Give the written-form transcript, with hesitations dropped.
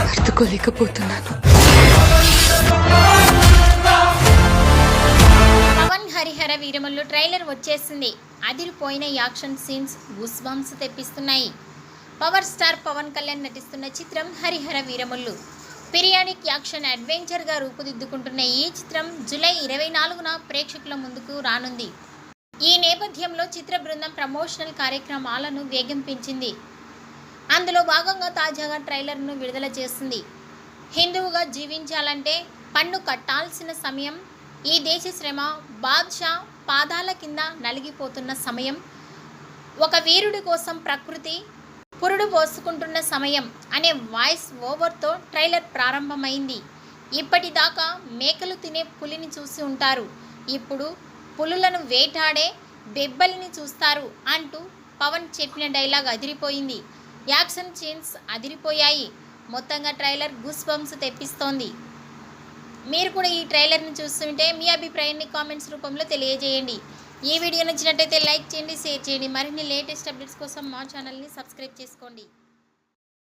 తట్టుకోలేకపోతున్నాను. పవన్ హరిహర వీరమల్లు ట్రైలర్ వచ్చేసింది. అదిరిపోయిన యాక్షన్ సీన్స్ గూస్ బంప్స్ తెప్పిస్తున్నాయి. పవర్ స్టార్ పవన్ కళ్యాణ్ నటిస్తున్న చిత్రం హరిహర వీరమల్లు పీరియాడిక్ యాక్షన్ అడ్వెంచర్గా రూపుదిద్దుకుంటున్న ఈ చిత్రం జూలై 24న ప్రేక్షకుల ముందుకు రానుంది. ఈ నేపథ్యంలో చిత్ర బృందం ప్రమోషనల్ కార్యక్రమాలను వేగం పెంచింది. అందులో భాగంగా తాజాగా ట్రైలర్ను విడుదల చేసింది. హిందువుగా జీవించాలంటే పన్ను కట్టాల్సిన సమయం, ఈ దేశ శ్రమ, బాద్షా పాదాల కింద నలిగిపోతున్న సమయం, ఒక వీరుడి కోసం ప్రకృతి పురుడు పోసుకుంటున్న సమయం అనే వాయిస్ ఓవర్తో ట్రైలర్ ప్రారంభమైంది. ఇప్పటిదాకా మేకలు తినే పులిని చూసి ఉంటారు, ఇప్పుడు పులులను వేటాడే బెబ్బలిని చూస్తారు అంటూ పవన్ చెప్పిన డైలాగ్ అదిరిపోయింది. యాక్షన్ సీన్స్ అదిరిపోయాయి. మొత్తంగా ట్రైలర్ గూస్ బంప్స్ తెప్పిస్తోంది. మీరు కూడా ఈ ట్రైలర్ని చూస్తుంటే మీ అభిప్రాయాన్ని కామెంట్స్ రూపంలో తెలియజేయండి. ఈ వీడియో నచ్చినట్టయితే లైక్ చేయండి, షేర్ చేయండి. మరిన్ని లేటెస్ట్ అప్డేట్స్ కోసం మా ఛానల్ని సబ్స్క్రైబ్ చేసుకోండి.